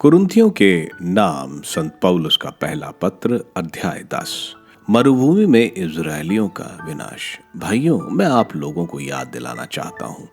कुरिन्थियों के नाम संत पौलुस का पहला पत्र अध्याय 10। मरुभूमि में इजरायलियों का विनाश। भाइयों, मैं आप लोगों को याद दिलाना चाहता हूँ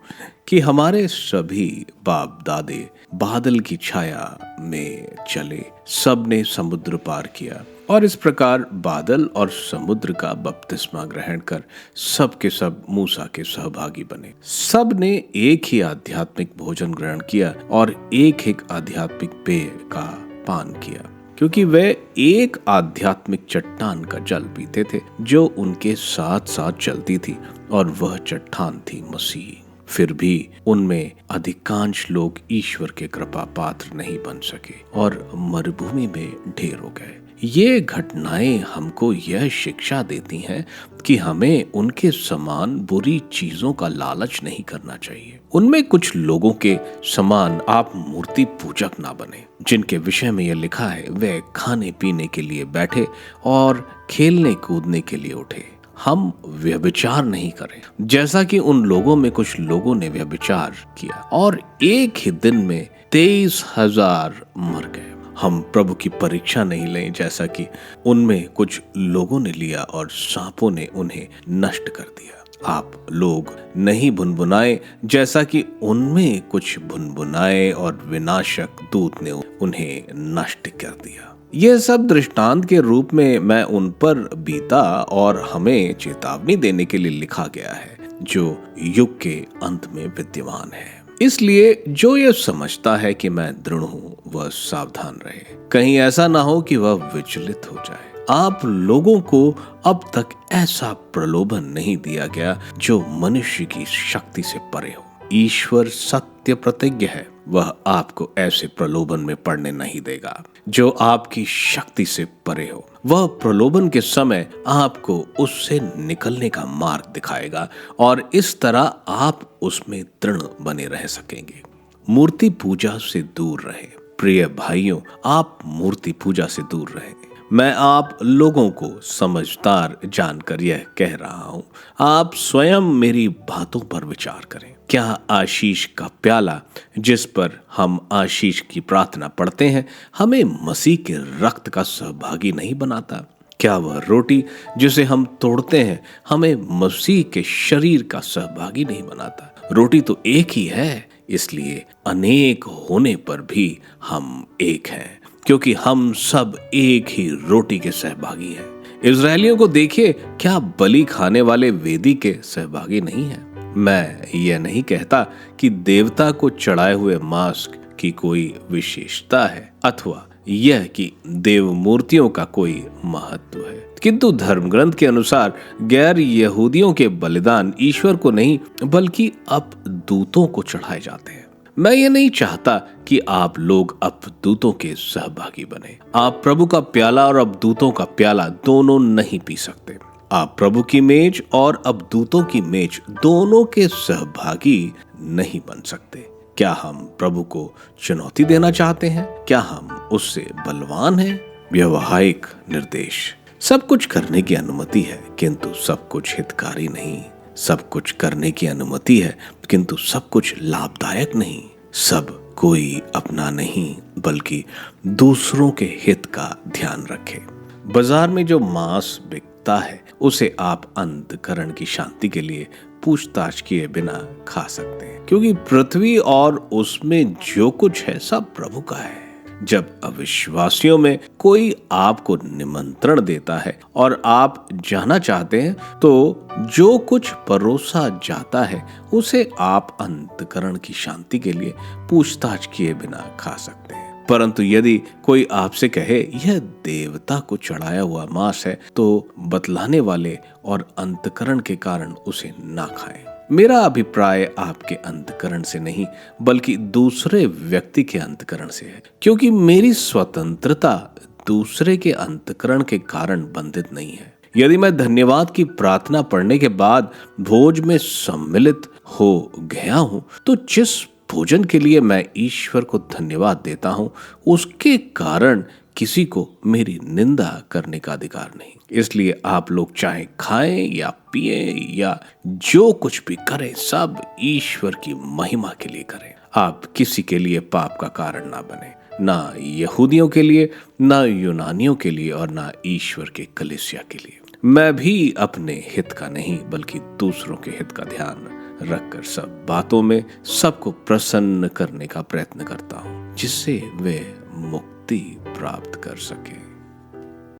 कि हमारे सभी बाप दादे बादल की छाया में चले, सब ने समुद्र पार किया और इस प्रकार बादल और समुद्र का बपतिस्मा ग्रहण कर सब के सब मूसा के सहभागी बने। सब ने एक ही आध्यात्मिक भोजन ग्रहण किया और एक एक आध्यात्मिक पेय का पान किया, क्योंकि वे एक आध्यात्मिक चट्टान का जल पीते थे जो उनके साथ साथ चलती थी, और वह चट्टान थी मसीह। फिर भी उनमें अधिकांश लोग ईश्वर के कृपा पात्र नहीं बन सके और मरुभूमि में ढेर हो गए। ये घटनाएं हमको यह शिक्षा देती हैं कि हमें उनके समान बुरी चीजों का लालच नहीं करना चाहिए। उनमें कुछ लोगों के समान आप मूर्ति पूजक ना बने, जिनके विषय में यह लिखा है, वे खाने पीने के लिए बैठे और खेलने कूदने के लिए उठे। हम व्यभिचार नहीं करें, जैसा कि उन लोगों में कुछ लोगों ने व्यभिचार किया और एक ही दिन में 23,000 मर गए। हम प्रभु की परीक्षा नहीं लें, जैसा कि उनमें कुछ लोगों ने लिया और सांपों ने उन्हें नष्ट कर दिया। आप लोग नहीं भुनभुनाए, जैसा कि उनमें कुछ भुनभुनाए और विनाशक दूत ने उन्हें नष्ट कर दिया। यह सब दृष्टांत के रूप में मैं उन पर बीता और हमें चेतावनी देने के लिए लिखा गया है, जो युग के अंत में विद्यमान है। इसलिए जो यह समझता है कि मैं दृढ़ हूँ, वह सावधान रहे, कहीं ऐसा ना हो कि वह विचलित हो जाए। आप लोगों को अब तक ऐसा प्रलोभन नहीं दिया गया जो मनुष्य की शक्ति से परे हो। ईश्वर सत्य प्रतिज्ञ है, वह आपको ऐसे प्रलोभन में पड़ने नहीं देगा जो आपकी शक्ति से परे हो। वह प्रलोभन के समय आपको उससे निकलने का मार्ग दिखाएगा और इस तरह आप उसमें दृढ़ बने रह सकेंगे। मूर्ति पूजा से दूर रहे। प्रिय भाइयों, आप मूर्ति पूजा से दूर रहे। मैं आप लोगों को समझदार जानकर यह कह रहा हूं, आप स्वयं मेरी बातों पर विचार करें। क्या आशीष का प्याला जिस पर हम आशीष की प्रार्थना पढ़ते हैं, हमें मसीह के रक्त का सहभागी नहीं बनाता? क्या वह रोटी जिसे हम तोड़ते हैं हमें मसीह के शरीर का सहभागी नहीं बनाता? रोटी तो एक ही है, इसलिए अनेक होने पर भी हम एक हैं, क्योंकि हम सब एक ही रोटी के सहभागी हैं। इजरायलियों को देखिए, क्या बलि खाने वाले वेदी के सहभागी नहीं हैं? मैं यह नहीं कहता कि देवता को चढ़ाए हुए मांस की कोई विशेषता है अथवा यह कि देव मूर्तियों का कोई महत्व है, किंतु धर्म ग्रंथ के अनुसार गैर यहूदियों के बलिदान ईश्वर को नहीं बल्कि अपदूतों को चढ़ाए जाते हैं। मैं ये नहीं चाहता कि आप लोग अपदूतों के सहभागी बने। आप प्रभु का प्याला और अपदूतों का प्याला दोनों नहीं पी सकते। आप प्रभु की मेज और अपदूतों की मेज दोनों के सहभागी नहीं बन सकते। क्या हम प्रभु को चुनौती देना चाहते हैं? क्या हम उससे बलवान हैं? व्यवहारिक निर्देश। सब कुछ करने की अनुमति है, किंतु सब कुछ हितकारी नहीं। सब कुछ करने की अनुमति है, किंतु सब कुछ लाभदायक नहीं। सब कोई अपना नहीं बल्कि दूसरों के हित का ध्यान रखे। बाजार में जो मांस बिकता है उसे आप अंतःकरण की शांति के लिए पूछताछ किए बिना खा सकते हैं, क्योंकि पृथ्वी और उसमें जो कुछ है सब प्रभु का है। जब अविश्वासियों में कोई आपको निमंत्रण देता है और आप जाना चाहते हैं, तो जो कुछ परोसा जाता है उसे आप अंतःकरण की शांति के लिए पूछताछ किए बिना खा सकते हैं। परंतु यदि कोई आपसे कहे यह देवता को चढ़ाया हुआ मांस है, तो बतलाने वाले और अंतःकरण के कारण उसे ना खाएं। मेरा अभिप्राय आपके अंतःकरण से नहीं बल्कि दूसरे व्यक्ति के अंतःकरण से है, क्योंकि मेरी स्वतंत्रता दूसरे के अंतःकरण के कारण बंधित नहीं है। यदि मैं धन्यवाद की प्रार्थना पढ़ने के बाद भोज में सम्मिलित हो गया हूं, तो जिस भोजन के लिए मैं ईश्वर को धन्यवाद देता हूं, उसके कारण किसी को मेरी निंदा करने का अधिकार नहीं। इसलिए आप लोग चाहे खाएं या पिएं या जो कुछ भी करें, सब ईश्वर की महिमा के लिए करें। आप किसी के लिए पाप का कारण ना बने, ना यहूदियों के लिए, ना यूनानियों के लिए और ना ईश्वर के कलीसिया के लिए। मैं भी अपने हित का नहीं बल्कि दूसरों के हित का ध्यान रखकर सब बातों में सबको प्रसन्न करने का प्रयत्न करता हूँ, जिससे वे मुक्ति प्राप्त कर सके।